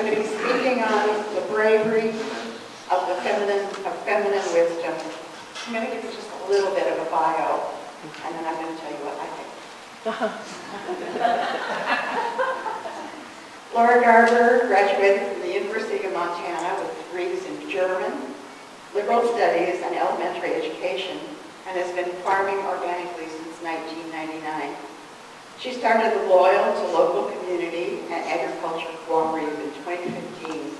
going to be speaking on the bravery of feminine wisdom. I'm going to give you just a little bit of a bio, and then I'm going to tell you what I think. Laura Garber graduated from the University of Montana with degrees in German, liberal studies, and elementary education, and has been farming organically since 1999. She started the Loyal to Local Community and Agriculture Cooperative in 2015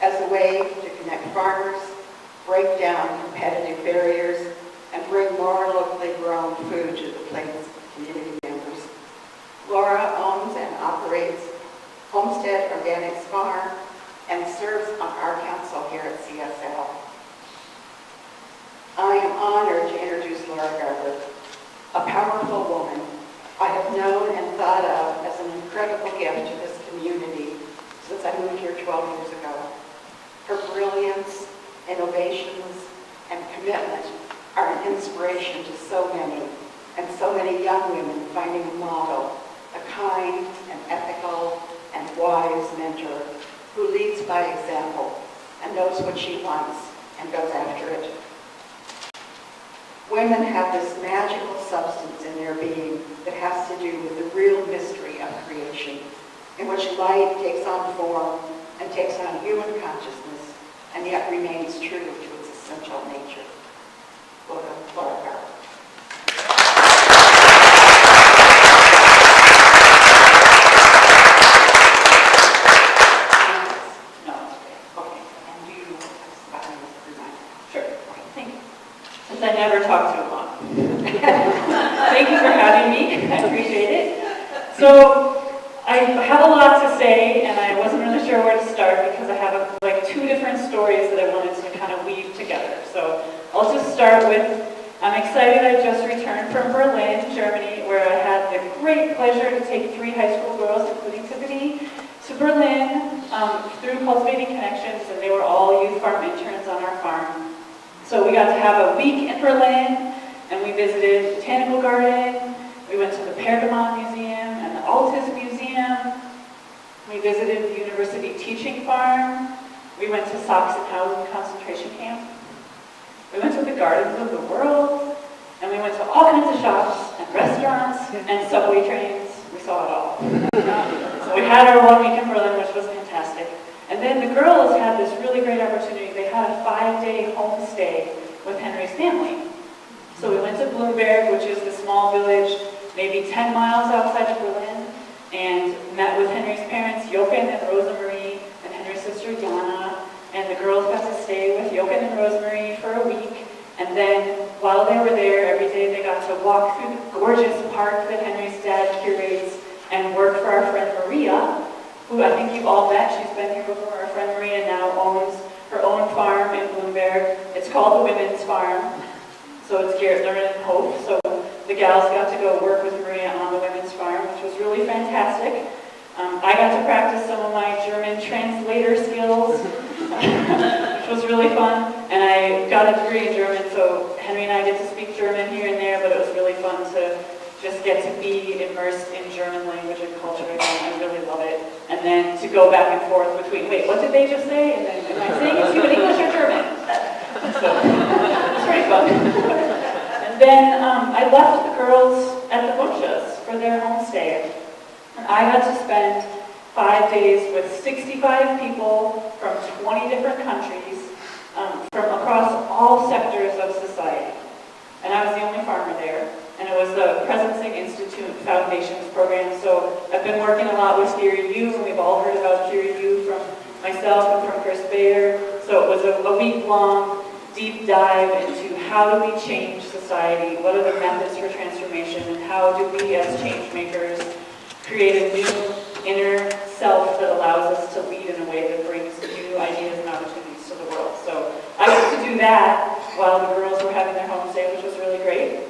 as a way to connect farmers, break down competitive barriers, and bring more locally grown food to the plates of community members. Laura owns and operates Homestead Organics Farm and serves on our council here at CSL. I am honored to introduce Laura Garber, a powerful woman I have known and thought of as an incredible gift to this community since I moved here 12 years ago. Her brilliance, innovations, and commitment are an inspiration to so many young women finding a model, a kind and ethical and wise mentor who leads by example and knows what she wants and goes after it. Women have this magical substance in their being that has to do with the real mystery of creation, in which life takes on form and takes on human consciousness, and yet remains true to its essential nature. Welcome, Laura Garber. I never talk too long. Thank you for having me. I appreciate it. So I have a lot to say, and I wasn't really sure where to start because I have two different stories that I wanted to kind of weave together. So I'll just start with, I'm excited I just returned from Berlin, Germany, where I had the great pleasure to take 3 high school girls, including Tiffany, to Berlin through Cultivating Connections, and they were all youth farm interns on our farm. So we got to have a week in Berlin, and we visited the Botanical Garden, we went to the Pergamon Museum and the Altus Museum, we visited the University Teaching Farm, we went to Sachsenhausen concentration camp, we went to the Gardens of the World, and we went to all kinds of shops and restaurants and subway trains. We saw it all. So we had our 1 week in Berlin, which was fantastic. And then the girls had this really great opportunity. They had a 5-day homestay with Henry's family. So we went to Bloomberg, which is the small village, maybe 10 miles outside of Berlin, and met with Henry's parents, Jochen and Rosemarie, and Henry's sister, Jana. And the girls got to stay with Jochen and Rosemarie for a week. And then while they were there, every day they got to walk through the gorgeous park that Henry's dad curates and work for our friend Maria, who I think you've all met. She's been here before. Our friend Maria now owns her own farm in Bloomberg. It's called the Women's Farm. So it's Garber and Hope. So the gals got to go work with Maria on the Women's Farm, which was really fantastic. I got to practice some of my German translator skills, which was really fun. And I got a degree in German, so Henry and I get to speak German here and there, but it was really fun to just get to be immersed in German language and culture again. I really love it. And then to go back and forth between, wait, what did they just say? And then, am I saying it to you in English or German? So, it's pretty fun. And then I left the girls at the Bushas for their homestay. And I got to spend 5 days with 65 people from 20 different countries from across all sectors of society. And I was the only farmer there. And it was the Presencing Institute Foundations program. So I've been working a lot with Theory U, and we've all heard about Theory U from myself and from Chris Bader. So it was a week-long deep dive into how do we change society, what are the methods for transformation, and how do we as change makers create a new inner self that allows us to lead in a way that brings new ideas and opportunities to the world. So I got to do that while the girls were having their homestay, which was really great.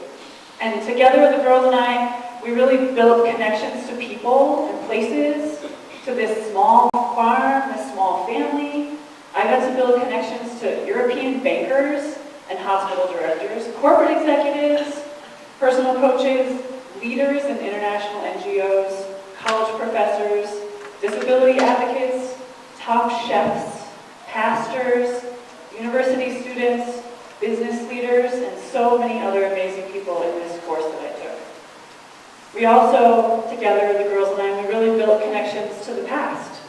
And together, the girls and I, we really built connections to people and places, to this small farm, this small family. I got to build connections to European bankers and hospital directors, corporate executives, personal coaches, leaders in international NGOs, college professors, disability advocates, top chefs, pastors, university students, business leaders, and so many other amazing people in this course that I took. We also, together, the girls and I, we really built connections to the past.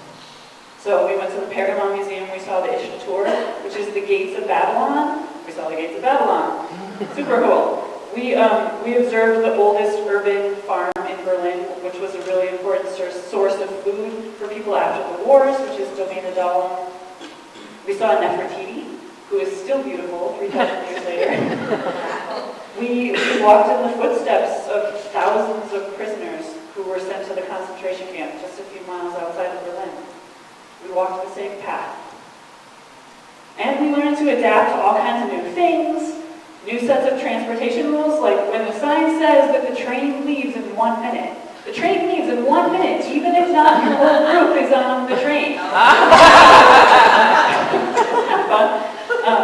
So we went to the Pergamon Museum, we saw the Ishtar, which is the gates of Babylon. We saw the gates of Babylon. Super cool. We observed the oldest urban farm in Berlin, which was a really important source of food for people after the wars, which is Domaine Dahlem. We saw Nefertiti, who is still beautiful 3,000 years later. We walked in the footsteps of thousands of prisoners who were sent to the concentration camp just a few miles outside of Berlin. We walked the same path. And we learned to adapt to all kinds of new things, new sets of transportation rules, like when the sign says that the train leaves in 1 minute. The train leaves in 1 minute, even if not your whole group is on the train.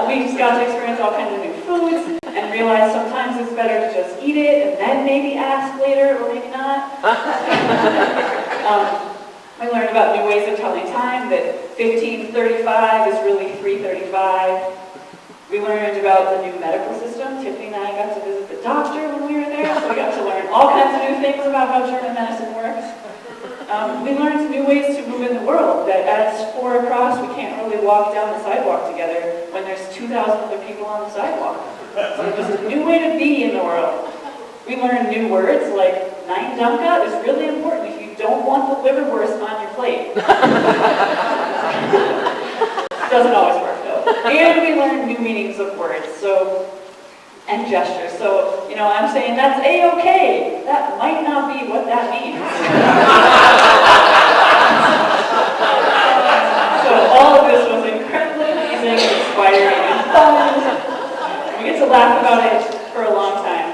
We just got to experience all kinds of new foods and realize sometimes it's better to just eat it and then maybe ask later, or maybe not. We learned about new ways of telling time, that 15:35 is really 3:35. We learned about the new medical system. Tiffany and I got to visit the doctor when we were there, so we got to learn all kinds of new things about how German medicine works. We learned new ways to move in the world, that as 4 across, we can't really walk down the sidewalk together when there's 2,000 other people on the sidewalk. So it was a new way to be in the world. We learned new words like Nein Danke is really important if you don't want the liverwurst on your plate. Doesn't always work though. And we learned new meanings of words, and gestures. So, I'm saying that's A-okay. That might not be what that means. So all of this was incredibly amazing, inspiring, and fun. We get to laugh about it for a long time.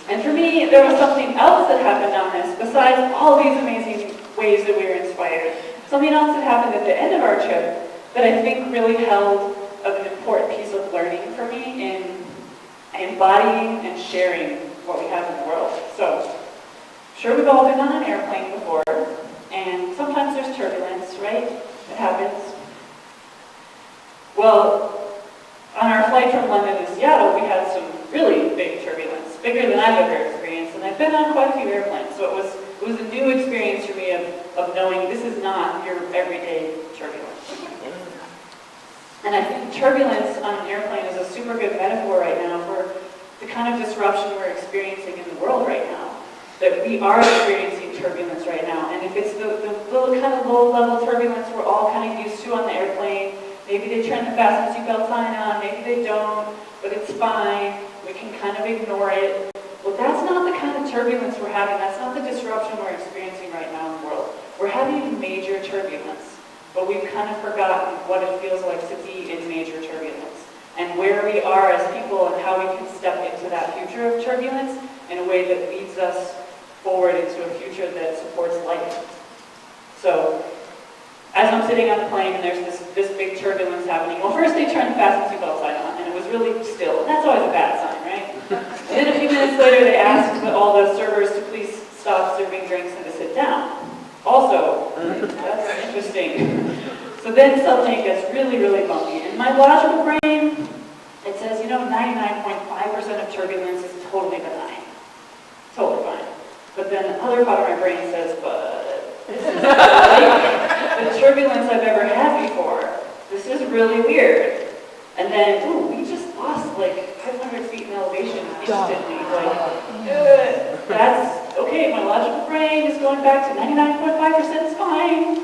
And for me, there was something else that happened on this, besides all these amazing ways that we were inspired. Something else that happened at the end of our trip that I think really held an important piece of learning for me in embodying and sharing what we have in the world. So, sure, we've all been on an airplane before, and sometimes there's turbulence, right? It happens. Well, on our flight from London to Seattle, we had some really big turbulence, bigger than I've ever experienced, and I've been on quite a few airplanes, so it was a new experience for me of knowing this is not your everyday turbulence. And I think turbulence on an airplane is a super good metaphor right now for the kind of disruption we're experiencing in the world right now. That we are experiencing turbulence right now, and if it's the little kind of low-level turbulence we're all kind of used to on the airplane, maybe they turn the fasten seatbelt sign on, maybe they don't, but it's fine, we can kind of ignore it. Well, that's not the kind of turbulence we're having, that's not the disruption we're experiencing right now in the world. We're having major turbulence, but we've kind of forgotten what it feels like to be in major turbulence, and where we are as people and how we can step into that future of turbulence in a way that leads us forward into a future that supports life. So, as I'm sitting on the plane and there's this big turbulence happening, well, first they turned the fasten seatbelt sign on, and it was really still. That's always a bad sign, right? And then a few minutes later, they asked all the servers to please stop serving drinks and to sit down. Also, that's interesting. So then suddenly it gets really, really bumpy. In my logical brain, it says, 99.5% of turbulence is totally benign. Totally fine. But then the other part of my brain says, but this is like the turbulence I've ever had before. This is really weird. And then, we just lost like 500 feet in elevation instantly. That's okay, my logical brain is going back to 99.5% is fine.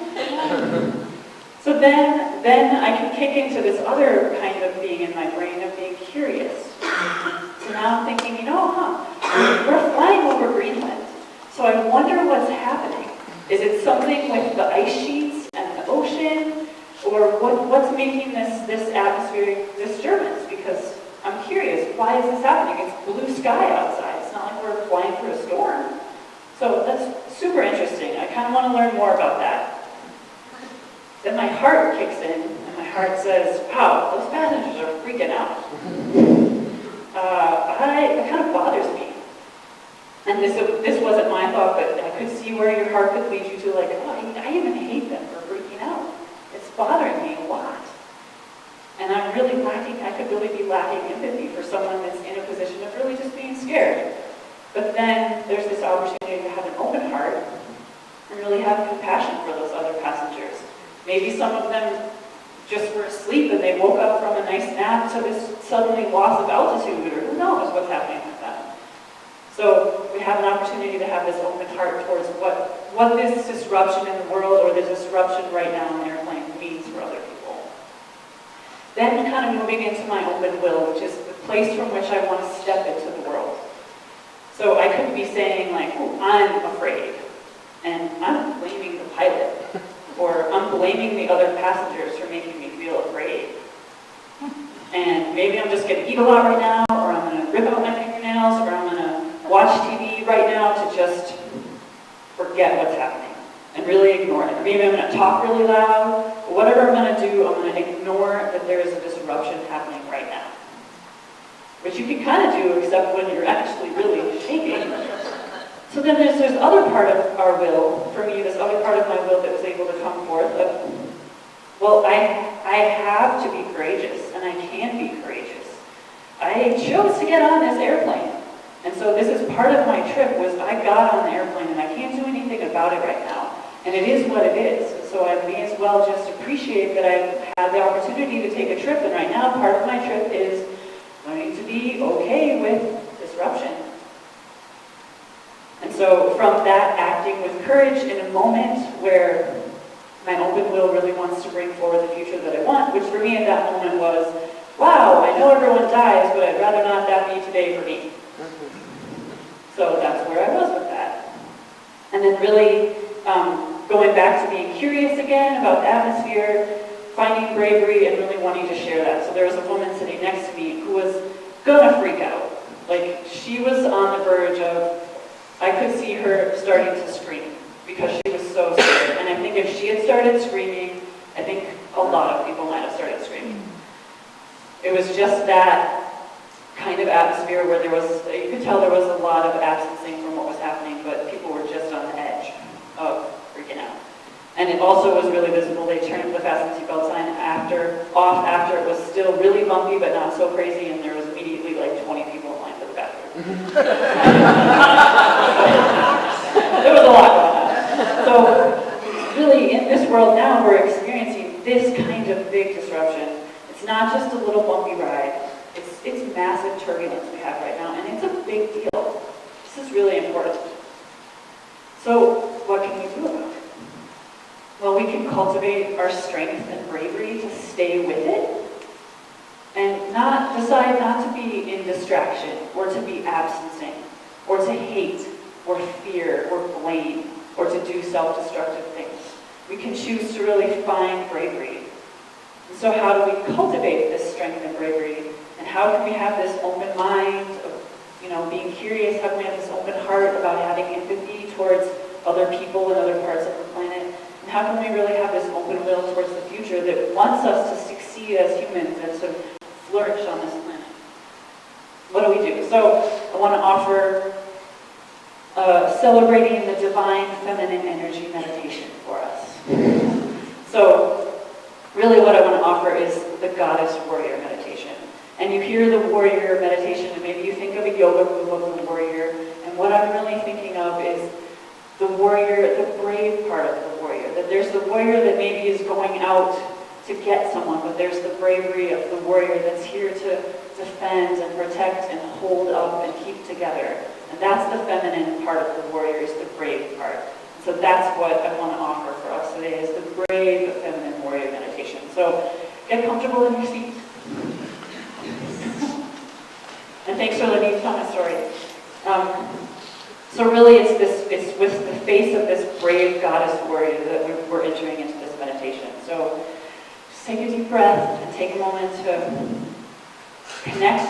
So then I can kick into this other kind of being in my brain of being curious. So now I'm thinking, we're flying over Greenland. So I wonder what's happening. Is it something with the ice sheets and the ocean? Or what's making this atmospheric disturbance? Because I'm curious, why is this happening? It's blue sky outside. It's not like we're flying through a storm. So that's super interesting. I kind of want to learn more about that. Then my heart kicks in, and my heart says, wow, those passengers are freaking out. It kind of bothers me. And this wasn't my thought, but I could see where your heart could lead you to I even hate them for freaking out. lacking empathy for someone that's in a position of really just being scared. But then there's this opportunity to have an open heart and really have compassion for those other passengers. Maybe some of them just were asleep and they woke up from a nice nap to this suddenly loss of altitude, or who knows what's happening with them. So we have an opportunity to have this open heart towards what this disruption in the world or the disruption right now in the airplane means for other people. Then kind of moving into my open will, which is the place from which I want to step into the world. So I could be saying like, oh, I'm afraid, and I'm blaming the pilot, or I'm blaming the other passengers for making me feel afraid. And maybe I'm just going to eat a lot right now, or I'm going to rip out my fingernails, or I'm going to watch TV right now to just forget what's happening and really ignore it. Or maybe I'm going to talk really loud. But whatever I'm going to do, I'm going to ignore that there is a disruption happening right now. Which you can kind of do, except when you're actually really shaking. So then there's other part of our will, for me, this other part of my will that was able to come forth of, well, I have to be courageous, and I can be courageous. I chose to get on this airplane. And so this is part of my trip, was I got on the airplane, and I can't do anything about it right now. And it is what it is. So I may as well just appreciate that I've had the opportunity to take a trip, and right now part of my trip is learning to be okay with disruption. And so from that, acting with courage in a moment where my open will really wants to bring forward the future that I want, which for me at that moment was, wow, I know everyone dies, but I'd rather not that be today for me. So that's where I was with that. And then really going back to being curious again about the atmosphere, finding bravery, and really wanting to share that. So there was a woman sitting next to me who was gonna freak out. Like, she was on the verge of, I could see her starting to scream because she was so scared. And I think if she had started screaming, I think a lot of people might have started screaming. It was just that kind of atmosphere where there was, you could tell there was a lot of absencing from what was happening, but people were just on the edge of freaking out. And it also was really visible. They turned the fasten seatbelt sign off after it was still really bumpy, but not so crazy, and there was immediately like 20 people in line for the bathroom. There was a lot going on. So really, in this world now, we're experiencing this kind of big disruption. It's not just a little bumpy ride. It's massive turbulence we have right now, and it's a big deal. This is really important. So what can we do about it? Well, we can cultivate our strength and bravery to stay with it and decide not to be in distraction or to be absencing or to hate or fear or blame or to do self-destructive things. We can choose to really find bravery. And so how do we cultivate this strength and bravery? And how can we have this open mind of, being curious? How can we have this open heart about having empathy towards other people and other parts of the planet? And how can we really have this open will towards the future that wants us to succeed as humans and to flourish on this planet? What do we do? So I want to offer celebrating the divine feminine energy meditation for us. So really what I want to offer is the goddess warrior meditation. And you hear the warrior meditation, and maybe you think of a yoga move of the warrior, and what I'm really thinking of is the warrior, the brave part of the warrior. That there's the warrior that maybe is going out to get someone, but there's the bravery of the warrior that's here to defend and protect and hold up and keep together. And that's the feminine part of the warrior, is the brave part. So that's what I want to offer for us today, is the brave feminine warrior meditation. So get comfortable in your seat. And thanks for letting me tell my story. So really it's with the face of this brave goddess warrior that we're entering into this meditation. So just take a deep breath and take a moment to connect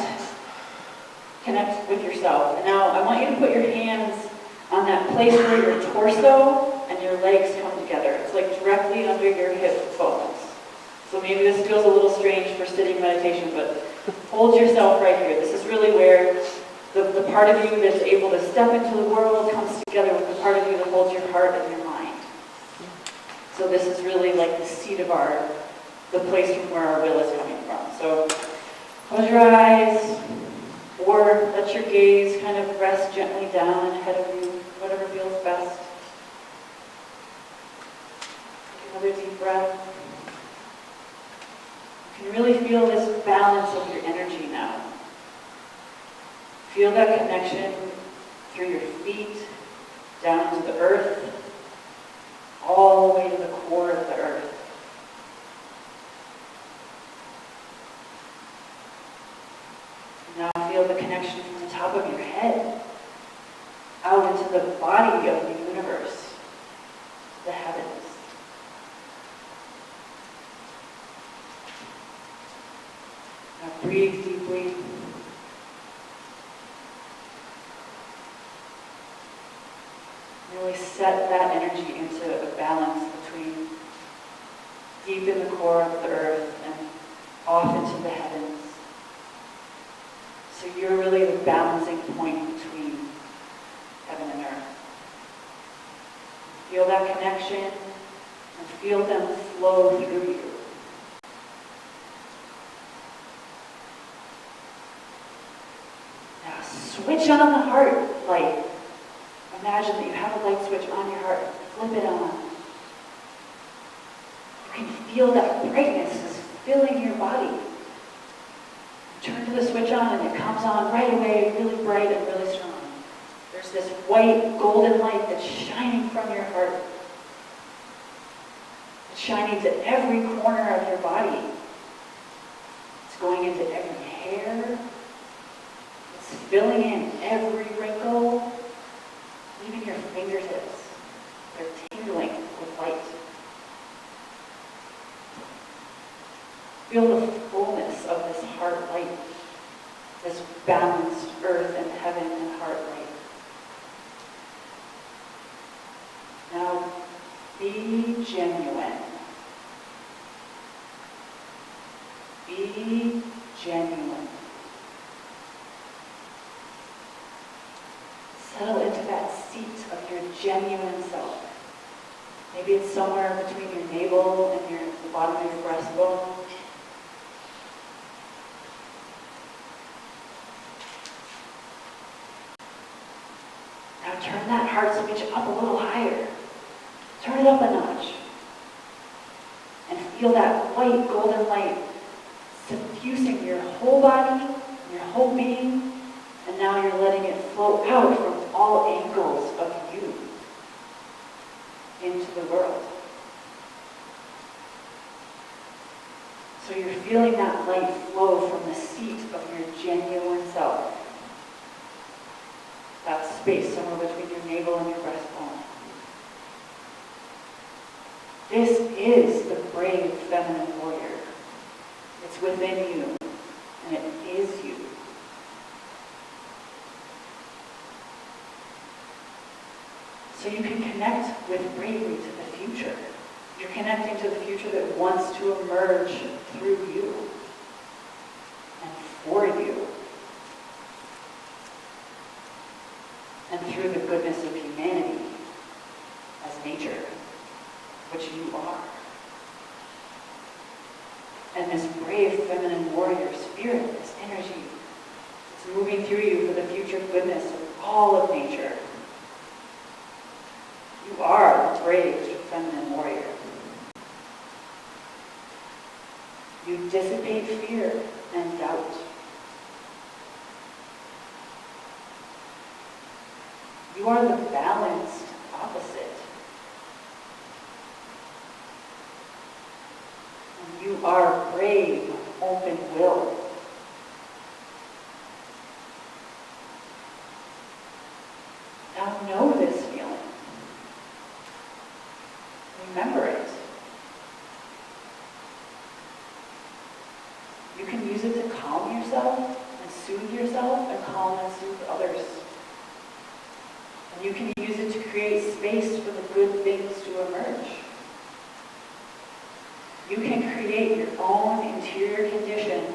with yourself. And now I want you to put your hands on that place where your torso and your legs come together. It's like directly under your hip bones. So maybe this feels a little strange for sitting meditation, but hold yourself right here. This is really where the part of you that's able to step into the world comes together with the part of you that holds your heart and your mind. So this is really like the seat of the place from where our will is coming from. So Close your eyes, or let your gaze kind of rest gently down ahead of you, whatever feels best. Take another deep breath. You can really feel this balance of your energy now. Feel that connection through your feet, down to the earth, all the way to the core of the earth. Now feel the connection from the top of your head out into the body of the universe, the heavens. Now breathe deeply. Really set that energy into a balance between deep in the core of the earth and off into the heavens. So you're really the balancing point between heaven and earth. Feel that connection and feel them flow through you. Now switch on the heart light. Imagine that you have a light switch on your heart. Flip it on. You can feel that brightness is filling your body. Turn to the switch on and it comes on right away, really bright and really strong. There's this white golden light that's shining from your heart. It's shining to every corner of your body. It's going into every hair. It's filling in every wrinkle. Even your fingertips, they're tingling with light. Feel the fullness of this heart light, this balanced earth and heaven and heart light. Now, be genuine. Be genuine. Settle into that seat of your genuine self. Maybe it's somewhere between your navel and the bottom of your breastbone. Now turn that heart switch up a little higher. Turn it up a notch. And feel that white golden light suffusing your whole body, your whole being. And now you're letting it flow out from all angles of you into the world. So you're feeling that light flow from the seat of your genuine self. That space somewhere between your navel and your breastbone. This is the brave feminine warrior. It's within you, and it is you. So you can connect with bravery to the future. You're connecting to the future that wants to emerge through you and for you and through the goodness of humanity as nature, which you are. And this brave feminine warrior spirit, this energy, is moving through you for the future goodness of all of nature. You are the brave feminine warrior. You dissipate fear and doubt. You are the balanced opposite. And you are brave, open will. Now know this feeling. Remember it. You can use it to calm yourself and soothe yourself and calm and soothe others. And you can use it to create space for the good things to emerge. You can create your own interior condition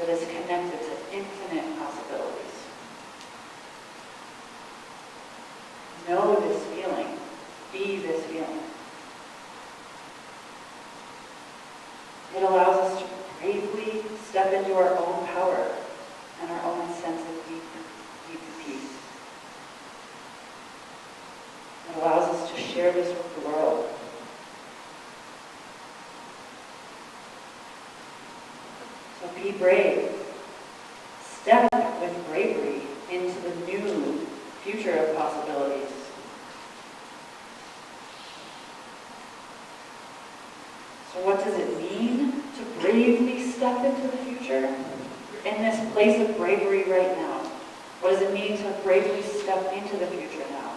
that is connected to infinite possibilities. Know this feeling. Be this feeling. It allows us to bravely step into our own power power and our own sense of deep peace. It allows us to share this with the world. So be brave. Step with bravery into the new future of possibilities. So what does it mean to bravely step into the future? We're in this place of bravery right now. What does it mean to bravely step into the future now?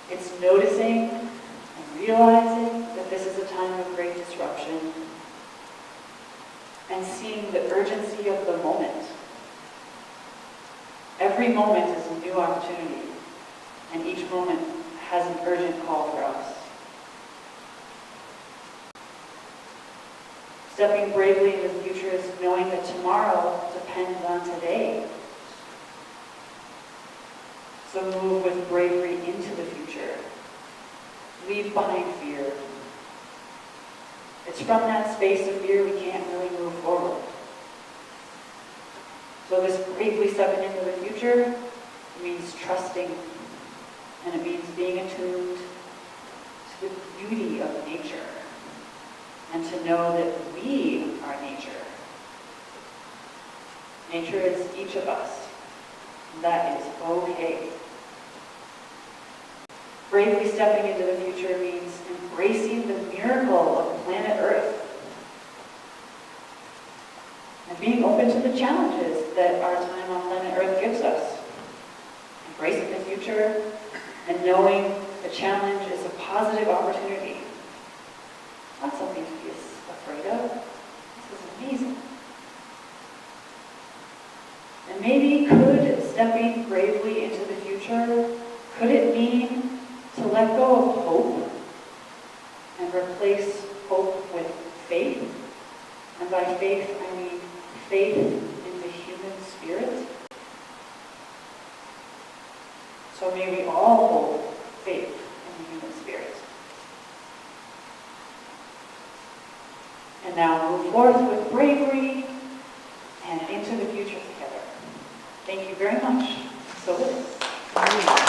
It's noticing and realizing that this is a time of great disruption and seeing the urgency of the moment. Every moment is a new opportunity, and each moment has an urgent call for us. Stepping bravely into the future is knowing that tomorrow depends on today. So move with bravery into the future. Leave behind fear. It's from that space of fear we can't really move forward. So this bravely stepping into the future means trusting, and it means being attuned to the beauty of nature, and to know that we are nature. Nature is each of us. That is okay. Bravely stepping into the future means embracing the miracle of planet Earth and being open to the challenges that our time on planet Earth gives us. Embracing the future and knowing the challenge is a positive opportunity. Not something to be afraid of. This is amazing. And maybe could stepping bravely into the future, could it mean to let go of hope and replace hope with faith? And by faith, I mean faith in the human spirit. So may we all hold faith in the human spirit. And now move forth with bravery and into the future together. Thank you very much. So it is.